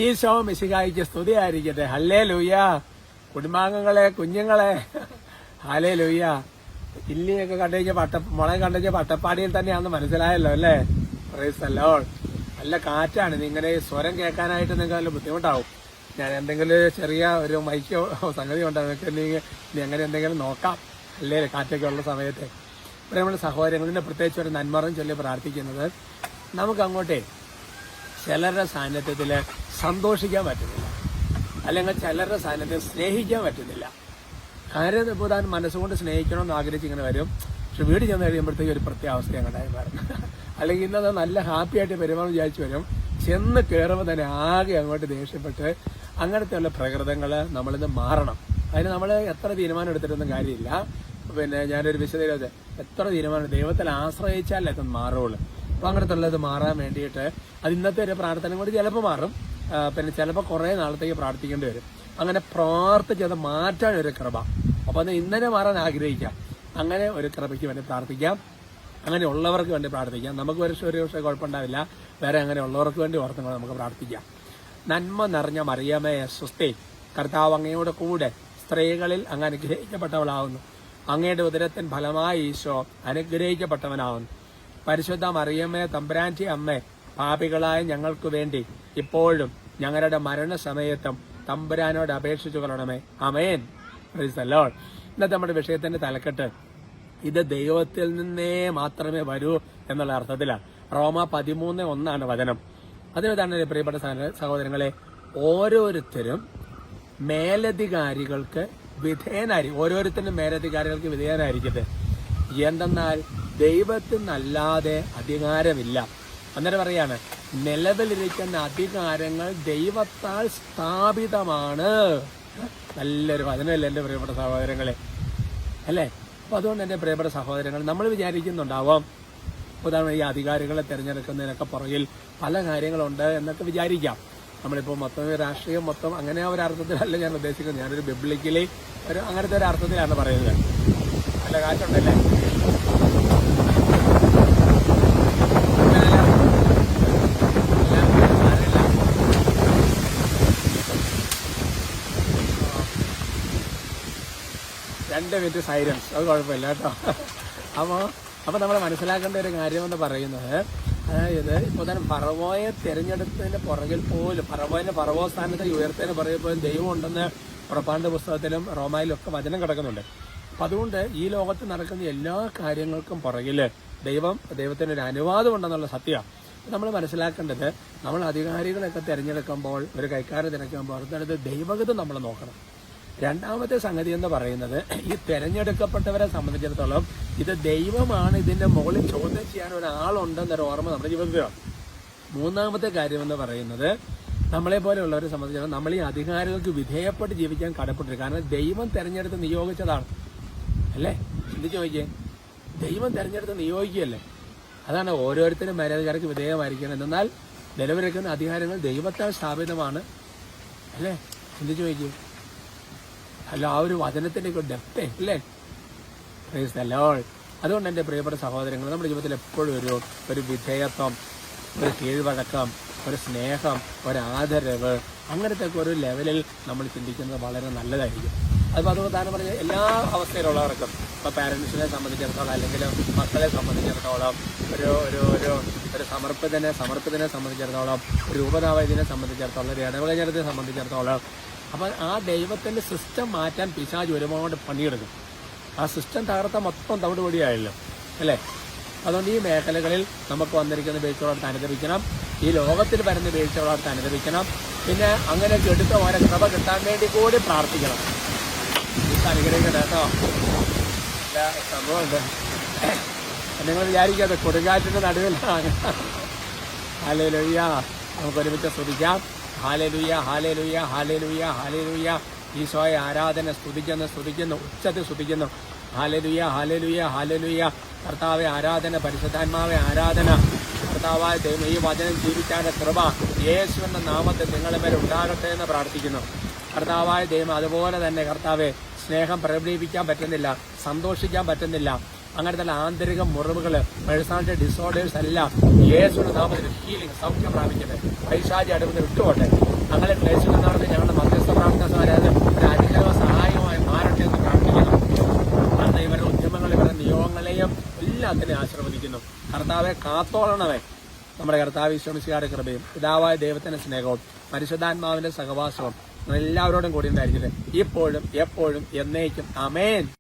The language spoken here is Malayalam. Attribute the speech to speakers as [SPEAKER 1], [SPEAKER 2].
[SPEAKER 1] ഈശോ മിശിഹായിക്ക് സ്തുതിയായിരിക്കട്ടെ. ഹല്ലേലൂയ. കുടുംബാംഗങ്ങളെ, കുഞ്ഞുങ്ങളെ, ഹല്ലേലൂയ. ഇല്ലിയൊക്കെ കണ്ടുകഴിഞ്ഞ മുളക് കണ്ടുകഴിഞ്ഞ പട്ടപ്പാടിയിൽ തന്നെയാണെന്ന് മനസ്സിലായല്ലോ അല്ലേ? Price the Lord. നല്ല കാറ്റാണ്. ഇങ്ങനെ സ്വരം കേൾക്കാനായിട്ട് നിങ്ങൾക്ക് നല്ല ബുദ്ധിമുട്ടാവും. ഞാൻ എന്തെങ്കിലും ചെറിയ ഒരു മൈക്കോ സംഗതി ഉണ്ടോ നിങ്ങൾക്ക് ഇനി അങ്ങനെ എന്തെങ്കിലും നോക്കാം അല്ലേ? കാറ്റൊക്കെ ഉള്ള സമയത്ത് നമ്മുടെ സഹോദരങ്ങളിനെ പ്രത്യേകിച്ച് ഒരു നന്മറും ചൊല്ലി പ്രാർത്ഥിക്കുന്നത്, നമുക്ക് അങ്ങോട്ടേ ചിലരുടെ സാന്നിധ്യത്തിൽ സന്തോഷിക്കാൻ പറ്റുന്നില്ല, അല്ലെങ്കിൽ ചിലരുടെ സാന്നിധ്യം സ്നേഹിക്കാൻ പറ്റുന്നില്ല. കാര്യം ഇപ്പോൾ താൻ മനസ്സുകൊണ്ട് സ്നേഹിക്കണമെന്ന് ആഗ്രഹിച്ച് ഇങ്ങനെ വരും, പക്ഷെ വീട് ചെന്ന് കഴിയുമ്പോഴത്തേക്ക് ഒരു പ്രത്യേകാവസ്ഥ അങ്ങോട്ടായി മാറും. അല്ലെങ്കിൽ ഇന്നത് നല്ല ഹാപ്പി ആയിട്ട് പെരുമാറാൻ വിചാരിച്ചു വരും, ചെന്ന് കയറുമ്പോൾ തന്നെ ആകെ അങ്ങോട്ട് ദേഷ്യപ്പെട്ട് അങ്ങനത്തെയുള്ള പ്രകൃതങ്ങൾ നമ്മളിന്ന് മാറണം. അതിന് നമ്മൾ എത്ര തീരുമാനം എടുത്തിട്ടൊന്നും കാര്യമില്ല. പിന്നെ ഞാനൊരു വിശദീകരണ എത്ര തീരുമാനം ദൈവത്തിൽ ആശ്രയിച്ചാലേ അത് മാറുള്ളൂ. അപ്പോൾ അങ്ങനത്തെ ഉള്ളത് മാറാൻ വേണ്ടിയിട്ട് അത് ഇന്നത്തെ ഒരു പ്രാർത്ഥന കൊണ്ട് ചിലപ്പോൾ മാറും, പിന്നെ ചിലപ്പോൾ കുറേ നാളത്തേക്ക് പ്രാർത്ഥിക്കേണ്ടി വരും. അങ്ങനെ പ്രാർത്ഥിച്ചത് മാറ്റാൻ ഒരു കൃപ. അപ്പോൾ അത് ഇന്നലെ മാറാൻ ആഗ്രഹിക്കാം, അങ്ങനെ ഒരു കൃപയ്ക്ക് വേണ്ടി പ്രാർത്ഥിക്കാം, അങ്ങനെ ഉള്ളവർക്ക് വേണ്ടി പ്രാർത്ഥിക്കാം. നമുക്ക് ഒരു പക്ഷേ കുഴപ്പമുണ്ടാവില്ല, വേറെ അങ്ങനെ ഉള്ളവർക്ക് വേണ്ടി ഓർത്തും നമുക്ക് പ്രാർത്ഥിക്കാം. നന്മ നിറഞ്ഞ മറിയമേ സ്വസ്തി, കർത്താവ് അങ്ങയോട് കൂടെ സ്ത്രീകളിൽ അങ്ങ് അനുഗ്രഹിക്കപ്പെട്ടവളാവുന്നു, അങ്ങയുടെ ഉദരത്തിൻ ഫലമായി ഈശോ അനുഗ്രഹിക്കപ്പെട്ടവനാവുന്നു. പരിശുദ്ധ മറിയമ്മേ തമ്പുരാന്റെ അമ്മേ, പാപികളായ ഞങ്ങൾക്ക് വേണ്ടി ഇപ്പോഴും ഞങ്ങളുടെ മരണസമയത്തും തമ്പുരാനോട് അപേക്ഷിച്ചു കൊള്ളണമേ. ആമേൻ. Praise the lord. ഇന്നത്തെ നമ്മുടെ വിഷയത്തിന്റെ തലക്കെട്ട് ഇത് ദൈവത്തിൽ നിന്നേ മാത്രമേ വരൂ എന്നുള്ള അർത്ഥത്തിലാണ്. റോമ 13:1 വചനം. അതിന് തന്നെ പ്രിയപ്പെട്ട സഹോദരങ്ങളെ, ഓരോരുത്തരും മേലധികാരികൾക്ക് ഓരോരുത്തരും മേലധികാരികൾക്ക് വിധേയനായിരിക്കട്ടെ. എന്തെന്നാൽ ദൈവത്തിൽ നിന്നല്ലാതെ അധികാരമില്ല. അന്നേരം പറയാണ്, നിലവിലിരിക്കുന്ന അധികാരങ്ങൾ ദൈവത്താൽ സ്ഥാപിതമാണ്. നല്ലൊരു വചനമല്ലേ എന്റെ പ്രിയപ്പെട്ട സഹോദരങ്ങളെ, അല്ലേ? അപ്പൊ അതുകൊണ്ട് എന്റെ പ്രിയപ്പെട്ട സഹോദരങ്ങൾ, നമ്മൾ വിചാരിക്കുന്നുണ്ടാവാം ഉദാഹരണം ഈ അധികാരികളെ തിരഞ്ഞെടുക്കുന്നതിനൊക്കെ പുറകിൽ പല കാര്യങ്ങളുണ്ട് എന്നൊക്കെ വിചാരിക്കാം. നമ്മളിപ്പോൾ മൊത്തം രാഷ്ട്രീയം മൊത്തം അങ്ങനെ ഒരു അർത്ഥത്തിലല്ല ഞാൻ ഉദ്ദേശിക്കുന്നത്. ഞാനൊരു ബിബ്ലിക്കലി അങ്ങനത്തെ ഒരു അർത്ഥത്തിലാണ് പറയുന്നത്. നല്ല കാറ്റുണ്ടല്ലേ? രണ്ട് മിനിറ്റ് സൈലൻസ്, അത് കുഴപ്പമില്ല കേട്ടോ. അപ്പോൾ നമ്മൾ മനസ്സിലാക്കേണ്ട ഒരു കാര്യമെന്ന് പറയുന്നത്, അതായത് ഇപ്പോൾ തന്നെ ഫറവോയെ തിരഞ്ഞെടുത്തതിന്റെ പുറകിൽ പോലും ഫറവോ സ്ഥാനത്ത് ഉയർത്തതിന് പുറകിൽ പോലും ദൈവം ഉണ്ടെന്ന് പുറപ്പാടിന്റെ പുസ്തകത്തിലും റോമായിലും ഒക്കെ വചനം കിടക്കുന്നുണ്ട്. അപ്പം അതുകൊണ്ട് ഈ ലോകത്ത് നടക്കുന്ന എല്ലാ കാര്യങ്ങൾക്കും പുറകിൽ ദൈവത്തിന് ഒരു അനുവാദം ഉണ്ടെന്നുള്ള സത്യമാണ്. നമ്മൾ മനസ്സിലാക്കേണ്ടത്, നമ്മൾ അധികാരികളൊക്കെ തിരഞ്ഞെടുക്കുമ്പോൾ, ഒരു കൈക്കാരെ തിരഞ്ഞെടുക്കുമ്പോൾ അടുത്തടുത്ത് ദൈവഗതം നമ്മൾ നോക്കണം. രണ്ടാമത്തെ സംഗതി എന്ന് പറയുന്നത്, ഈ തെരഞ്ഞെടുക്കപ്പെട്ടവരെ സംബന്ധിച്ചിടത്തോളം ഇത് ദൈവമാണ്, ഇതിന്റെ മുകളിൽ ചോദ്യം ചെയ്യാൻ ഒരാളുണ്ടെന്നൊരു ഓർമ്മ നമ്മുടെ ജീവിതത്തിലാണ്. മൂന്നാമത്തെ കാര്യം എന്ന് പറയുന്നത്, നമ്മളെ പോലെയുള്ളവരെ സംബന്ധിച്ചിടത്തോളം നമ്മൾ ഈ അധികാരികൾക്ക് വിധേയപ്പെട്ട് ജീവിക്കാൻ കടപ്പെട്ടിരിക്കും. കാരണം ദൈവം തെരഞ്ഞെടുത്ത് നിയോഗിച്ചതാണ്, അല്ലേ? ചിന്തിച്ചു നോക്കിയേ, ദൈവം തെരഞ്ഞെടുത്ത് നിയോഗിക്കുകയല്ലേ. അതാണ് ഓരോരുത്തരും മേലധികാരിക്ക് വിധേയമായിരിക്കണം. എന്നാൽ നിലവിലിരിക്കുന്ന അധികാരങ്ങൾ ദൈവത്താൽ സ്ഥാപിതമാണ്, അല്ലേ? ചിന്തിച്ചു നോക്കിയേ. അല്ല, ആ ഒരു വചനത്തിന്റെ ഡെപ്തേ, അല്ലേ? Price the Lord. അതുകൊണ്ട് എൻ്റെ പ്രിയപ്പെട്ട സഹോദരങ്ങൾ, നമ്മുടെ ജീവിതത്തിൽ എപ്പോഴും ഒരു വിധേയത്വം, ഒരു കീഴ്വഴക്കം, ഒരു സ്നേഹം, ഒരു ആദരവ്, അങ്ങനത്തെ ഒക്കെ ഒരു ലെവലിൽ നമ്മൾ ചിന്തിക്കുന്നത് വളരെ നല്ലതായിരിക്കും. അതിപ്പോൾ അതുകൊണ്ട് താരം പറഞ്ഞ എല്ലാ അവസ്ഥയിലുള്ളവർക്കും, ഇപ്പോൾ പാരൻസിനെ സംബന്ധിച്ചിടത്തോളം അല്ലെങ്കിൽ മക്കളെ സംബന്ധിച്ചിടത്തോളം, ഒരു സമർപ്പിതനെ സംബന്ധിച്ചിടത്തോളം, ഒരു രൂപതാവൈദ്യനെ സംബന്ധിച്ചിടത്തോളം, ഒരു ഇടവകജനത്തെ സംബന്ധിച്ചിടത്തോളം, അപ്പം ആ ദൈവത്തിന്റെ സിസ്റ്റം മാറ്റാൻ പിശാച് ഒരുപാട് പണിയെടുക്കും. ആ സിസ്റ്റം തകർത്ത മൊത്തം തവിടുപൊടിയായല്ലോ, അല്ലേ? അതുകൊണ്ട് ഈ മേഖലകളിൽ നമുക്ക് വന്നിരിക്കുന്ന വീഴ്ചകളോട് അനുദപിക്കണം, ഈ ലോകത്തിൽ വരുന്ന വീഴ്ചകളോട് അനുദപിക്കണം. പിന്നെ അങ്ങനെ എടുത്ത ഓരോ കൃപ കിട്ടാൻ വേണ്ടി കൂടി പ്രാർത്ഥിക്കണം. അനുഗ്രഹിക്കട്ടെ കേട്ടോ. സംഭവമുണ്ട്, നിങ്ങൾ വിചാരിക്കാതെ കൊടുങ്കാറ്റിന്റെ നടുവിലാണ്. ഹല്ലേലൂയ. നമുക്ക് ഒരുമിച്ച് സ്തുതിക്കാം. Hallelujah, hallelujah, hallelujah, hallelujah. ഈശോയെ ആരാധന, സ്തുതിക്കുന്നു, ഉച്ചത്തിൽ സ്തുതിക്കുന്നു. Hallelujah, hallelujah, hallelujah. കർത്താവെ ആരാധന, പരിശുദ്ധാത്മാവെ ആരാധന. കർത്താവായ ദൈവം ഈ വചനം ജീവിക്കാനുള്ള കൃപ യേശുവിന്റെ നാമത്തിൽ നിങ്ങളുടെ മേൽ ഉണ്ടാകട്ടെ എന്ന് പ്രാർത്ഥിക്കുന്നു. കർത്താവായ ദൈവം അതുപോലെ തന്നെ കർത്താവെ സ്നേഹം പ്രകടിപ്പിക്കാൻ പറ്റുന്നില്ല, സന്തോഷിക്കാൻ പറ്റുന്നില്ല, അങ്ങനത്തെ ആന്തരിക മുറിവുകൾ, പേഴ്സണാലിറ്റി ഡിസോർഡേഴ്സ് എല്ലാം യേശുവിന്റെ നാമത്തിൽ ഹീലിംഗ്, സൗഖ്യം പ്രാപിക്കട്ടെ. പൈശാചി അടുത്ത് വിട്ടുപോട്ടെ. ദൈവത്തിനെ ആശീർവദിക്കുന്നു. കർത്താവെ കാത്തോളണമേ. നമ്മുടെ കർത്താവ് ഈശോമിശിഹായുടെ കൃപയും പിതാവായ ദൈവത്തിന്റെ സ്നേഹവും പരിശുദ്ധാത്മാവിന്റെ സഹവാസവും എല്ലാവരോടും കൂടി ഉണ്ടായിരിക്കട്ടെ, ഇപ്പോഴും എപ്പോഴും എന്നേക്കും. ആമേൻ.